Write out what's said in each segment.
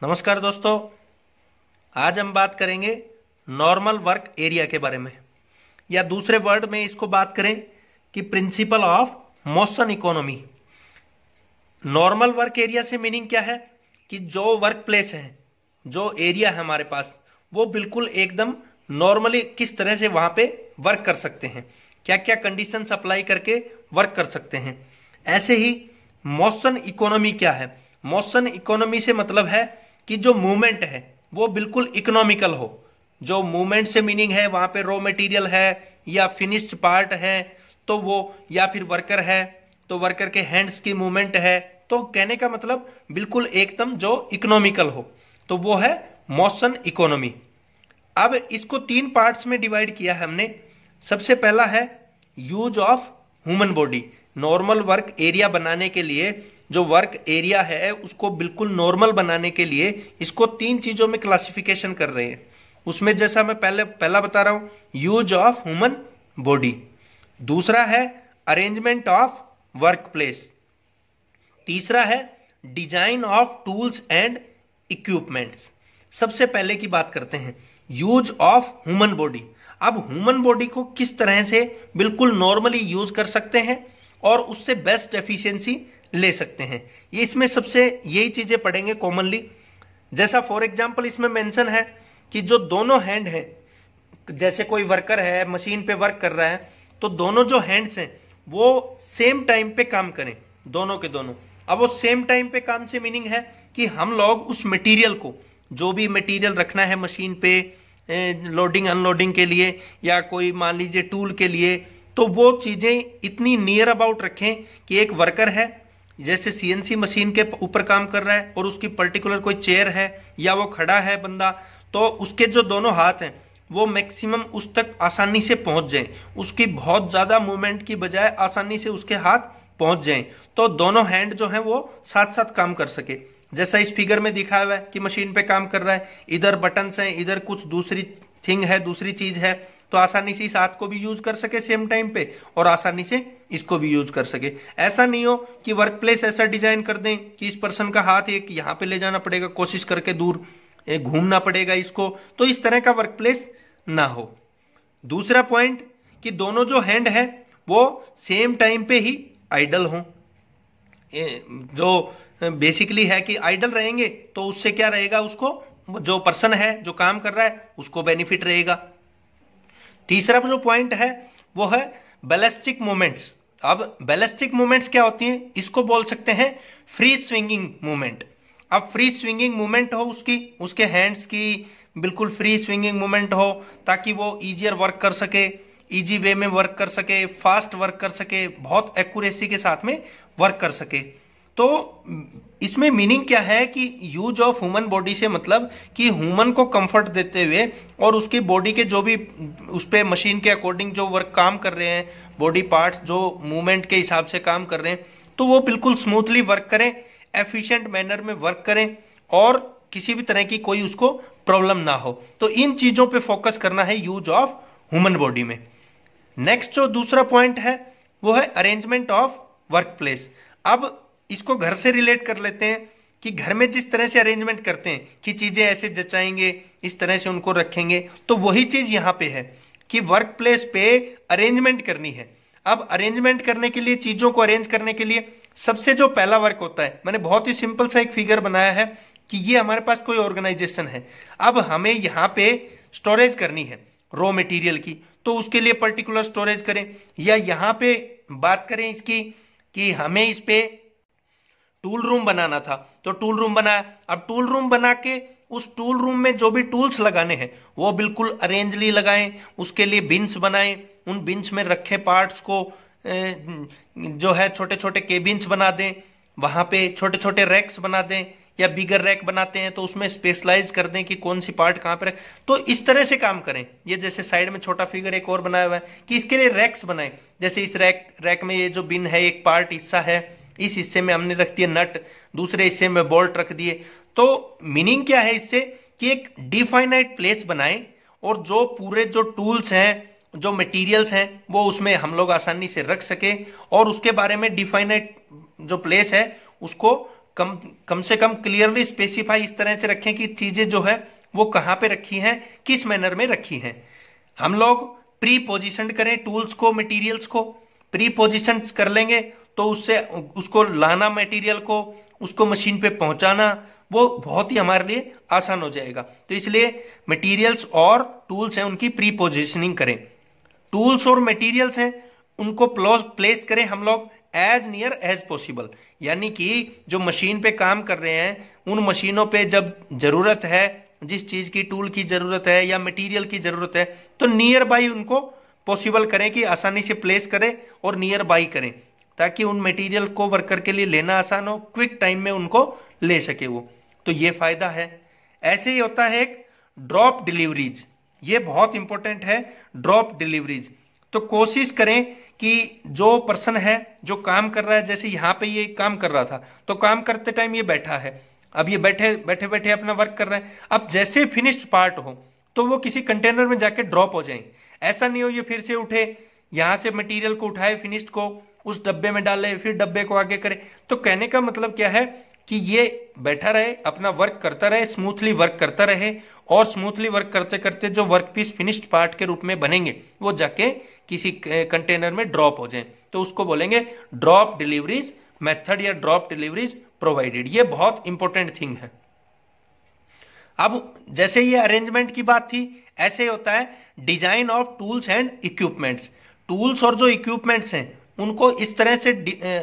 नमस्कार दोस्तों। आज हम बात करेंगे नॉर्मल वर्क एरिया के बारे में, या दूसरे वर्ड में इसको बात करें कि principle of motion economy. Normal work area से मीनिंग क्या है कि जो वर्क प्लेस है, जो एरिया है हमारे पास, वो बिल्कुल एकदम नॉर्मली किस तरह से वहां पे वर्क कर सकते हैं, क्या क्या कंडीशंस अप्लाई करके वर्क कर सकते हैं। ऐसे ही मोशन इकोनॉमी क्या है? मोशन इकोनॉमी से मतलब है कि जो मूवमेंट है वो बिल्कुल इकोनॉमिकल हो। जो मूवमेंट से मीनिंग है वहां पे रॉ मटेरियल है या फिनिश्ड पार्ट है तो वो, या फिर वर्कर है तो वर्कर के हैंड्स की मूवमेंट है, तो कहने का मतलब बिल्कुल एकदम जो इकोनॉमिकल हो, तो वो है मोशन इकोनॉमी। अब इसको तीन पार्ट्स में डिवाइड किया है हमने। सबसे पहला है use of human body. Normal work area बनाने के लिए, जो वर्क एरिया है उसको बिल्कुल नॉर्मल बनाने के लिए इसको तीन चीजों में क्लासिफिकेशन कर रहे हैं। उसमें जैसा मैं पहला बता रहा हूं, यूज ऑफ ह्यूमन बॉडी। दूसरा है अरेंजमेंट ऑफ वर्क प्लेस। तीसरा है design of tools and equipments. सबसे पहले की बात करते हैं यूज ऑफ ह्यूमन बॉडी। अब ह्यूमन बॉडी को किस तरह से बिल्कुल नॉर्मली यूज कर सकते हैं और उससे बेस्ट एफिशिएंसी ले सकते हैं, ये इसमें सबसे यही चीजें पढ़ेंगे कॉमनली। जैसा फॉर एग्जांपल इसमें मेंशन है कि जो दोनों हैंड हैं, जैसे कोई वर्कर है मशीन पे वर्क कर रहा है, तो दोनों जो हैंड्स हैं वो सेम टाइम पे काम करें, दोनों के दोनों। अब वो सेम टाइम पे काम से मीनिंग है कि हम लोग उस मटेरियल को, जो भी मटेरियल रखना है मशीन पे लोडिंग अनलोडिंग के लिए या कोई मान लीजिए टूल के लिए, तो वो चीजें इतनी नियर अबाउट रखें कि एक वर्कर है जैसे सीएनसी मशीन के ऊपर काम कर रहा है और उसकी पर्टिकुलर कोई चेयर है या वो खड़ा है बंदा, तो उसके जो दोनों हाथ हैं वो मैक्सिमम उस तक आसानी से पहुंच जाएं, उसकी बहुत ज्यादा मूवमेंट की बजाय आसानी से उसके हाथ पहुंच जाएं, तो दोनों हैंड जो है वो साथ साथ काम कर सके। जैसा इस फिगर में दिखाया हुआ है कि मशीन पे काम कर रहा है, इधर बटन्स हैं, इधर कुछ दूसरी थिंग है, दूसरी चीज है, तो आसानी से इस हाथ को भी यूज कर सके सेम टाइम पे और आसानी से इसको भी यूज कर सके। ऐसा नहीं हो कि वर्क प्लेस ऐसा डिजाइन कर दें कि इस पर्सन का हाथ एक यहां पे ले जाना पड़ेगा, कोशिश करके दूर घूमना पड़ेगा इसको, तो इस तरह का वर्क प्लेस ना हो। दूसरा पॉइंट कि दोनों जो हैंड है वो सेम टाइम पे ही आइडल हो। जो बेसिकली है कि आइडल रहेंगे तो उससे क्या रहेगा, उसको जो पर्सन है जो काम कर रहा है उसको बेनिफिट रहेगा। तीसरा जो पॉइंट है वो है बैलिस्टिक मूवमेंट्स। अब बैलिस्टिक मूवमेंट्स क्या होती हैं, इसको बोल सकते हैं फ्री स्विंगिंग मूवमेंट। अब फ्री स्विंगिंग मूवमेंट हो उसके हैंड्स की बिल्कुल फ्री स्विंगिंग मूवमेंट हो, ताकि वो इजियर वर्क कर सके, इजी वे में वर्क कर सके, फास्ट वर्क कर सके, बहुत एक्यूरेसी के साथ में वर्क कर सके। तो इसमें मीनिंग क्या है कि यूज ऑफ ह्यूमन बॉडी से मतलब कि ह्यूमन को कंफर्ट देते हुए और उसकी बॉडी के जो भी उस पे मशीन के अकॉर्डिंग जो वर्क काम कर रहे हैं, बॉडी पार्ट्स जो मूवमेंट के हिसाब से काम कर रहे हैं, तो वो बिल्कुल स्मूथली वर्क करें, एफिशिएंट मैनर में वर्क करें और किसी भी तरह की कोई उसको प्रॉब्लम ना हो। तो इन चीजों पे फोकस करना है यूज ऑफ ह्यूमन बॉडी में। नेक्स्ट जो दूसरा पॉइंट है वो है अरेंजमेंट ऑफ वर्क प्लेस। अब इसको घर से रिलेट कर लेते हैं कि घर में जिस तरह से अरेंजमेंट करते हैं कि चीजें ऐसे जचाएंगे, इस तरह से उनको रखेंगे, तो वही चीज यहां पे है कि वर्क प्लेस पे अरेंजमेंट करनी है। अब अरेंजमेंट करने के लिए, चीजों को अरेंज करने के लिए सबसे जो पहला वर्क होता है, मैंने बहुत ही सिंपल सा एक फिगर बनाया है कि ये हमारे पास कोई ऑर्गेनाइजेशन है। अब हमें यहाँ पे स्टोरेज करनी है रॉ मटेरियल की, तो उसके लिए पर्टिकुलर स्टोरेज करें, या यहाँ पे बात करें इसकी कि हमें इस पे टूल रूम बनाना था तो टूल रूम बनाया। अब टूल रूम बना के उस टूल रूम में जो भी टूल्स लगाने हैं वो बिल्कुल अरेंजली लगाएं, उसके लिए बिन्स बनाएं, उन बिन्स में रखे पार्ट्स को जो है छोटे छोटे केबिन्स बना दें, वहां पे छोटे छोटे रैक्स बना दें, या बिगर रैक बनाते हैं तो उसमें स्पेशलाइज कर दें कि कौन सी पार्ट कहां पर रख, तो इस तरह से काम करें। ये जैसे साइड में छोटा फिगर एक और बनाया हुआ है कि इसके लिए रैक्स बनाएं, जैसे इस रैक में ये जो बिन है एक पार्ट हिस्सा है, इस हिस्से में हमने रख दिया नट, दूसरे हिस्से में बोल्ट रख दिए। तो मीनिंग क्या है इससे कि एक डिफाइनाइट प्लेस बनाएं और जो पूरे जो टूल्स हैं, जो मटेरियल्स हैं, वो उसमें हम लोग आसानी से रख सके और उसके बारे में डिफाइनाइट जो प्लेस है उसको कम से कम क्लियरली स्पेसिफाई इस तरह से रखें कि चीजें जो है वो कहां पे रखी हैं, किस मैनर में रखी हैं। हम लोग प्री पोजिशन करें टूल्स को, मटेरियल्स को प्री पोजिशन कर लेंगे तो उससे उसको लाना, मटेरियल को उसको मशीन पे पहुंचाना, वो बहुत ही हमारे लिए आसान हो जाएगा। तो इसलिए मटेरियल्स और टूल्स हैं उनकी प्री पोजिशनिंग करें। टूल्स और मटेरियल्स हैं उनको प्लेस करें हम लोग एज नियर एज पॉसिबल, यानी कि जो मशीन पे काम कर रहे हैं उन मशीनों पे जब जरूरत है, जिस चीज की टूल की जरूरत है या मटेरियल की जरूरत है, तो नियर बाई उनको पॉसिबल करें कि आसानी से प्लेस करें और नियर बाई करें, ताकि उन मटेरियल को वर्कर के लिए लेना आसान हो, क्विक टाइम में उनको ले सके वो। तो ये फायदा है। ऐसे ही होता है एक ड्रॉप डिलीवरीज, ये बहुत इंपॉर्टेंट है ड्रॉप डिलीवरीज। तो कोशिश करें कि जो पर्सन है जो काम कर रहा है, जैसे यहां पे ये काम कर रहा था तो काम करते टाइम ये बैठा है, अब ये बैठे बैठे अपना वर्क कर रहा है, अब जैसे फिनिश्ड पार्ट हो तो वो किसी कंटेनर में जाके ड्रॉप हो जाए। ऐसा नहीं हो ये फिर से उठे, यहां से मटेरियल को उठाए, फिनिश्ड को उस डब्बे में डाले, फिर डब्बे को आगे करे। तो कहने का मतलब क्या है कि ये बैठा रहे, अपना वर्क करता रहे, स्मूथली वर्क करता रहे, और स्मूथली वर्क करते करते जो वर्क पीस फिनिश्ड पार्ट के रूप में बनेंगे वो जाके किसी कंटेनर में ड्रॉप हो जाए, तो उसको बोलेंगे ड्रॉप डिलीवरीज मेथड या ड्रॉप डिलीवरीज प्रोवाइडेड। ये बहुत इंपॉर्टेंट थिंग है। अब जैसे ये अरेंजमेंट की बात थी, ऐसे होता है design of tools and equipments. Tools और जो इक्विपमेंट्स हैं उनको इस तरह से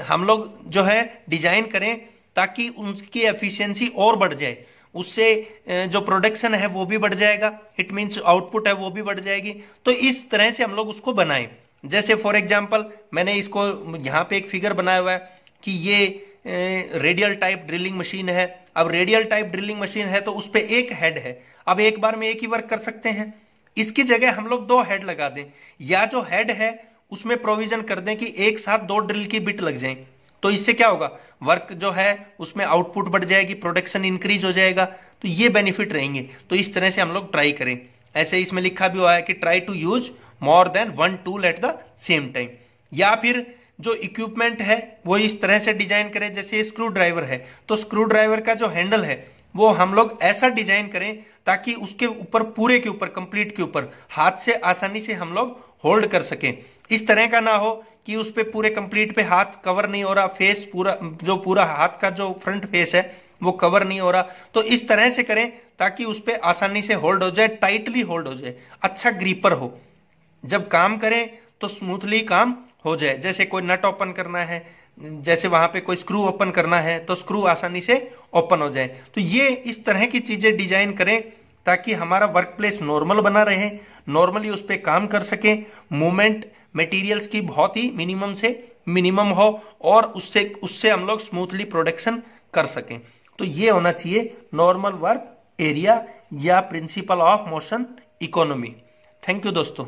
हम लोग जो है डिजाइन करें ताकि उनकी एफिशिएंसी और बढ़ जाए, उससे जो प्रोडक्शन है वो भी बढ़ जाएगा, इट मींस आउटपुट है वो भी बढ़ जाएगी। तो इस तरह से हम लोग उसको बनाएं। जैसे फॉर एग्जांपल मैंने इसको यहाँ पे एक फिगर बनाया हुआ है कि ये रेडियल टाइप ड्रिलिंग मशीन है। अब रेडियल टाइप ड्रिलिंग मशीन है तो उस पे एक हेड है, अब एक बार में एक ही वर्क कर सकते हैं। इसकी जगह हम लोग 2 हेड लगा दें, या जो हेड है उसमें प्रोविजन कर दें कि एक साथ 2 ड्रिल की बिट लग जाए। तो इससे क्या होगा, वर्क जो है उसमें आउटपुट बढ़ जाएगी, प्रोडक्शन इंक्रीज हो जाएगा, तो ये बेनिफिट रहेंगे। तो इस तरह से हम लोग ट्राई करें। ऐसे इसमें लिखा भी हुआ है कि try to use more than 1 tool at the same time. या फिर जो इक्विपमेंट है वो इस तरह से डिजाइन करें, जैसे स्क्रू ड्राइवर है तो स्क्रू ड्राइवर का जो हैंडल है वो हम लोग ऐसा डिजाइन करें ताकि उसके ऊपर, पूरे के ऊपर, कंप्लीट के ऊपर हाथ से आसानी से हम लोग होल्ड कर सकें। इस तरह का ना हो कि उस पे पूरे कंप्लीट पे हाथ कवर नहीं हो रहा, फेस पूरा, जो पूरा हाथ का जो फ्रंट फेस है वो कवर नहीं हो रहा। तो इस तरह से करें ताकि उस पे आसानी से होल्ड हो जाए, टाइटली होल्ड हो जाए, अच्छा ग्रीपर हो, जब काम करें तो स्मूथली काम हो जाए। जैसे कोई नट ओपन करना है, जैसे वहां पे कोई स्क्रू ओपन करना है तो स्क्रू आसानी से ओपन हो जाए। तो ये इस तरह की चीजें डिजाइन करें ताकि हमारा वर्क प्लेस नॉर्मल बना रहे, नॉर्मली उस पर काम कर सके, मूवमेंट मटेरियल्स की बहुत ही मिनिमम से मिनिमम हो, और उससे हम लोग स्मूथली प्रोडक्शन कर सकें। तो ये होना चाहिए नॉर्मल वर्क एरिया या principle of motion economy. Thank you दोस्तों।